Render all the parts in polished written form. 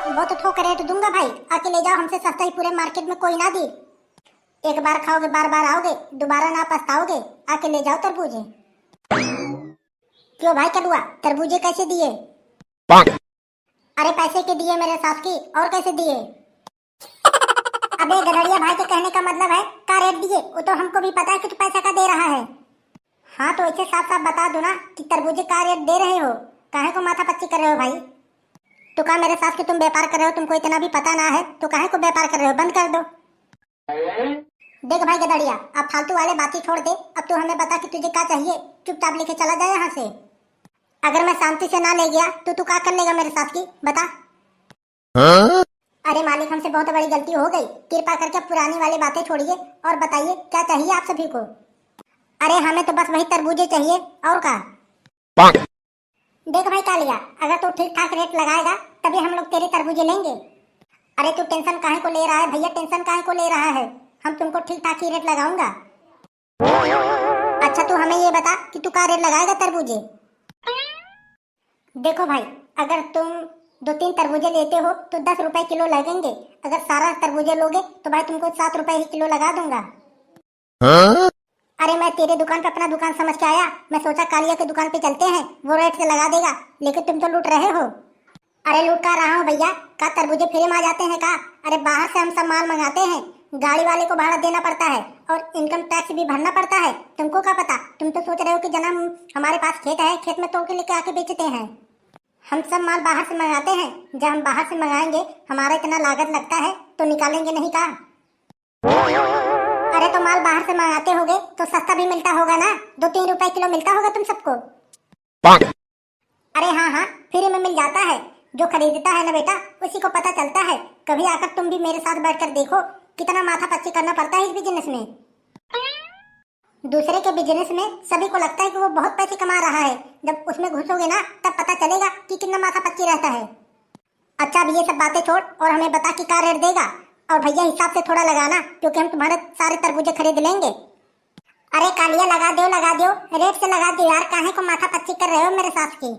वो तो थोक रेट दूंगा भाई, आके ले जाओ, हमसे सस्ता ही पूरे मार्केट में कोई ना दी। एक बार खाओगे बार बार आओगे, दोबारा ना पछताओगे। आके ले जाओ तरबूजे। क्यों भाई कलुआ, तरबूजे कैसे दिए? अरे पैसे के दिए मेरे साथ की, और कैसे दिए? अबे गधड़िया, भाई के कहने का मतलब है का रेट दिए, वो तो हमको भी पता है कि तू पैसा का दे रहा है। हाँ तो ऐसे साफ साफ बता दो ना कि तरबूजे का रेट दे रहे हो, काहे को माथा पच्ची कर रहे हो भाई? तो कहा मेरे साथ कि तुम व्यापार कर रहे हो, तुमको इतना भी पता ना है तो काहे को व्यापार कर रहे हो, बंद कर दो। देख भाई गदड़िया, अब फालतू वाले बातें छोड़ दे, अब तू हमें बता कि तुझे क्या चाहिए, चुपचाप लेके चला जाए यहाँ से। अगर मैं शांति से ना ले गया तो तू क्या कर लेगा मेरे साथ की, बता। अरे मालिक, हमसे बहुत बड़ी गलती हो गई, कृपा करके पुरानी वाली बातें छोड़िए और बताइए क्या चाहिए आप सभी को। अरे हमें तो बस वही तरबूजे चाहिए, और क्या। देख भाई कालिया, अगर तू ठीक ठाक रेट लगाएगा तभी हम लोग तेरे तरबूजे लेंगे। अरे तू टेंशन काहे को ले रहा है भैया, टेंशन काहे को ले रहा है, हम तुमको ठीक ठाक ही रेट लगाऊंगा। अच्छा तू हमें ये बता कि तू क्या रेट लगाएगा तरबूजे? देखो भाई, अगर तुम 2-3 तरबूजे लेते हो तो 10 रुपए किलो लगेंगे, अगर सारा तरबूजे लोगे तो भाई तुमको 7 रुपए ही किलो लगा दूंगा। अरे मैं तेरे दुकान पे अपना दुकान समझ के आया, मैं सोचा कालिया के दुकान पे चलते हैं, वो रेट से लगा देगा, लेकिन तुम तो लूट रहे हो। अरे लूट का रहा हूँ भैया, का तरबूजे फ्री में आ जाते हैं का? अरे बाहर से हम सब माल मंगाते हैं, गाड़ी वाले को भाड़ा देना पड़ता है और इनकम टैक्स भी भरना पड़ता है, तुमको क्या पता? तुम तो सोच रहे हो कि जना हमारे पास खेत है, खेत में तोड़ के लेके आके बेचते हैं। हम सब माल बाहर से मंगाते हैं, जब हम बाहर से मंगाएंगे हमारा इतना लागत लगता है तो निकालेंगे नहीं का? अरे तो माल बाहर से मंगाते होगे तो सस्ता भी मिलता होगा ना, 2-3 रुपए किलो मिलता होगा तुम सबको। अरे हाँ हाँ, फ्री में मिल जाता है, जो खरीदता है ना बेटा उसी को पता चलता है। कभी आकर तुम भी मेरे साथ बैठकर देखो कितना माथा पच्ची करना पड़ता है इस बिजनेस में। दूसरे के बिजनेस में सभी को लगता है कि वो बहुत पैसे कमा रहा है, जब उसमें घुसोगे ना तब पता चलेगा कि कितना माथा पच्ची रहता है। अच्छा अब ये सब बातें छोड़ और हमें बता कि क्या रेट देगा, और भैया हिसाब से थोड़ा लगाना क्योंकि हम तुम्हारे सारे तरबूजे खरीद लेंगे। अरे कालिया लगा दो, रेट से लगा दो यार, काहे को माथा पच्ची कर रहे हो मेरे साथ की?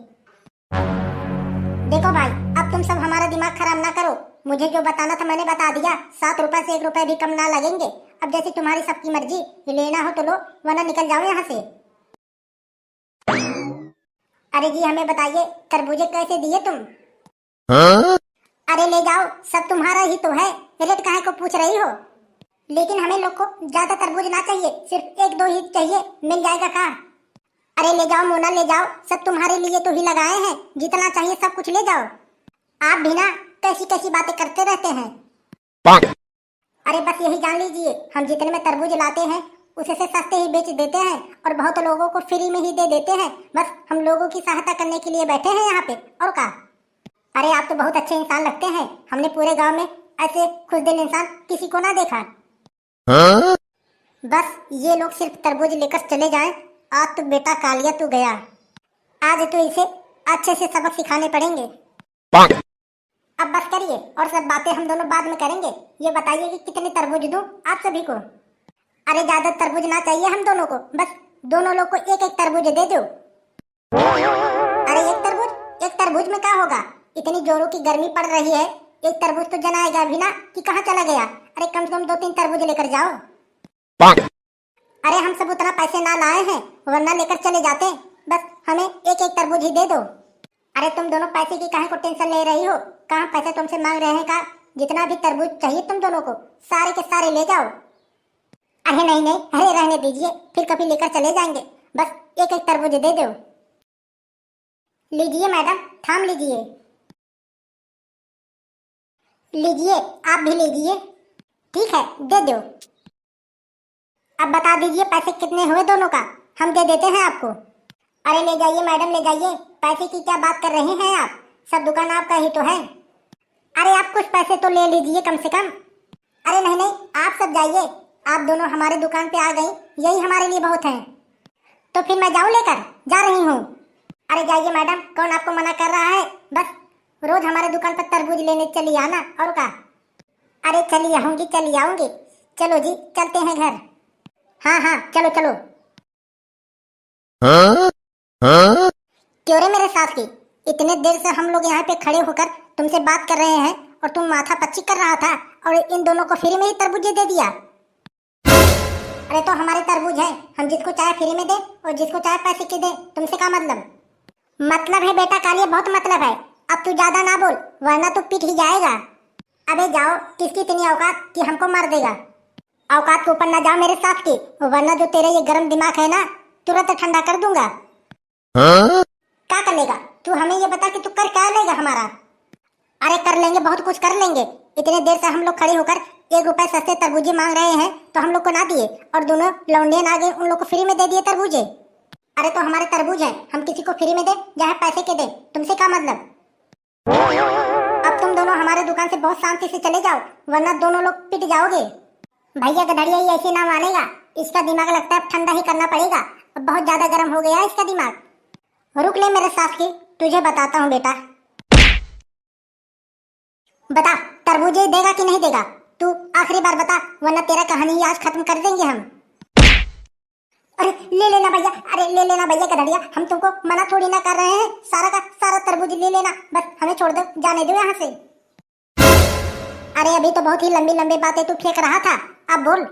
देखो भाई, अब तुम सब हमारा दिमाग खराब ना करो, मुझे जो बताना था मैंने बता दिया, 7 रुपए से 1 रुपए भी कम ना लगेंगे। अब जैसी तुम्हारी सबकी मर्जी, लेना हो तो लो वरना निकल जाओ यहाँ से। अरे जी हमें बताइए तरबूजे कैसे दिए तुम? अरे ले जाओ, सब तुम्हारा ही तो है, रेट काहे को पूछ रही हो? लेकिन हमें लोग को ज्यादा तरबूज ना चाहिए, सिर्फ 1-2 ही चाहिए, मिल जाएगा का? अरे ले जाओ मोना ले जाओ, सब तुम्हारे लिए तो ही लगाए हैं, जितना चाहिए सब कुछ ले जाओ। आप भी ना कैसी कैसी बातें करते रहते हैं। अरे बस यही जान लीजिए, हम जितने में तरबूज लाते हैं उसे से सस्ते ही बेच देते हैं और बहुत लोगों को फ्री में ही दे देते हैं, बस हम लोगों की सहायता करने के लिए बैठे हैं यहाँ पे, और का? अरे आप तो बहुत अच्छे इंसान लगते हैं, हमने पूरे गांव में ऐसे खुशदिल इंसान किसी को ना देखा। बस ये लोग सिर्फ तरबूज लेकर चले जाएं, आज तो बेटा कालिया तू गया, आज तो इसे अच्छे से सबक सिखाने पड़ेंगे। अब बस करिए और सब बातें हम दोनों बाद में करेंगे, ये बताइए कि कितने तरबूज दूं आप सभी को? अरे ज्यादा तरबूज ना चाहिए हम दोनों को, बस दोनों लोग को 1-1 तरबूज दे दो। अरे एक तरबूज में क्या होगा, इतनी जोरों की गर्मी पड़ रही है, एक तरबूज तो जनाएगा भी ना कि कहाँ चला गया। अरे कम से कम 2-3 तरबूज लेकर जाओ। अरे हम सब उतना पैसे ना लाए हैं वरना लेकर चले जाते, बस हमें 1-1 तरबूज ही दे दो। अरे तुम दोनों पैसे की काहे को टेंशन ले रही हो, कहाँ पैसे तुमसे मांग रहे हैं का? जितना भी तरबूज चाहिए तुम दोनों को सारे के सारे ले जाओ। अरे नहीं, अरे रहने दीजिए, फिर कभी लेकर चले जाएंगे, बस 1-1 तरबूज दे दो। लीजिए मैडम, थाम लीजिए, लीजिए आप भी लीजिए। ठीक है दे दो। अब बता दीजिए पैसे कितने हुए दोनों का, हम दे देते हैं आपको। अरे ले जाइए मैडम ले जाइए, पैसे की क्या बात कर रहे हैं आप, सब दुकान आपका ही तो है। अरे आप कुछ पैसे तो ले लीजिए कम से कम। अरे नहीं, आप सब जाइए, आप दोनों हमारे दुकान पे आ गई, यही हमारे लिए बहुत है। तो फिर मैं जाऊँ लेकर, जा रही हूँ। अरे जाइए मैडम, कौन आपको मना कर रहा है, बस रोज हमारे दुकान पर तरबूज लेने चली आना, और का? अरे चली आऊंगी, चलो जी चलते हैं घर। हाँ चलो। क्यों रे मेरे साथ की, इतने देर से हम लोग यहाँ पे खड़े होकर तुमसे बात कर रहे हैं और तुम माथा पच्ची कर रहा था और इन दोनों को फ्री में ही तरबूजे दे दिया। अरे तो हमारे तरबूज है, हम जिसको चाहे फ्री में दे और जिसको चाहे पैसे के दे, तुमसे क्या मतलब? मतलब है बेटा कालिया, बहुत मतलब है। अब तू ज्यादा ना बोल वरना तू पिट ही जाएगा। अबे जाओ, किसकी इतनी औकात कि हमको मार देगा? औकात के ऊपर ना जाओ मेरे साथ की, वरना जो तेरे ये गर्म दिमाग है ना तुरंत ठंडा कर दूंगा। क्या कर लेगा तू? हमें ये बता कि तू कर क्या लेगा हमारा? अरे कर लेंगे, बहुत कुछ कर लेंगे। इतने देर से हम लोग खड़े होकर 1 रुपए सस्ते तरबूजे मांग रहे हैं तो हम लोग को ना दिए और दोनों लौंडे आ गए, उन लोग को फ्री में दे दिए तरबूजे। अरे तो हमारे तरबूज है, हम किसी को फ्री में दे चाहे पैसे के दे, तुमसे क्या मतलब? अब तुम दोनों हमारे दुकान से बहुत शांति से चले जाओ वरना दोनों लोग पिट जाओगे। भैया गधड़िया ये ऐसे ना मानेगा, इसका दिमाग लगता है ठंडा ही करना पड़ेगा। अब बहुत ज्यादा गर्म हो गया इसका दिमाग। रुक ले मेरे साथ की, तुझे बताता हूँ बेटा। बता तरबूजे देगा कि नहीं देगा? तू आखिरी बार बता वरना तेरा कहानी आज खत्म कर देंगे हम। अरे ले लेना भैया, अरे ले लेना भैया गधड़िया, हम तुमको मना थोड़ी ना कर रहे हैं। सारा का सारा तरबूज ले लेना, बस हमें छोड़ दो, जाने दो यहाँ से। अरे अभी तो बहुत ही लंबी लंबी बातें तू फेंक रहा था, अब बोल।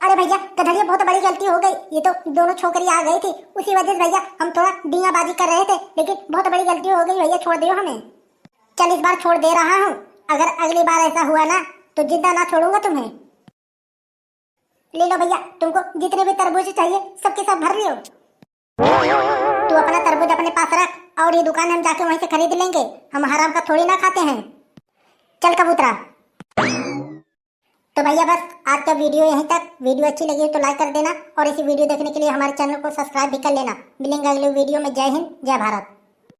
अरे भैया गधड़िया बहुत बड़ी गलती हो गई, ये तो दोनों छोकरी आ गई थी उसी वजह से भैया हम थोड़ा डींगाबाजी कर रहे थे, लेकिन बहुत बड़ी गलती हो गई भैया, छोड़ दियो हमें। चल इस बार छोड़ दे रहा हूँ, अगर अगली बार ऐसा हुआ ना तो जिंदा ना छोड़ूंगा तुम्हें। ले लो भैया, तुमको जितने भी तरबूज चाहिए सबके सब भर लियो। तू अपना तरबूज अपने पास रख और ये दुकान हम जाके वहीं से खरीद लेंगे, हम हराम का थोड़ी ना खाते हैं। चल कबूतरा। तो भैया बस आज का वीडियो यहीं तक। वीडियो अच्छी लगी तो लाइक कर देना और इसी वीडियो देखने के लिए हमारे चैनल को सब्सक्राइब भी कर लेना। मिलेंगे अगले वीडियो में। जय हिंद, जय भारत।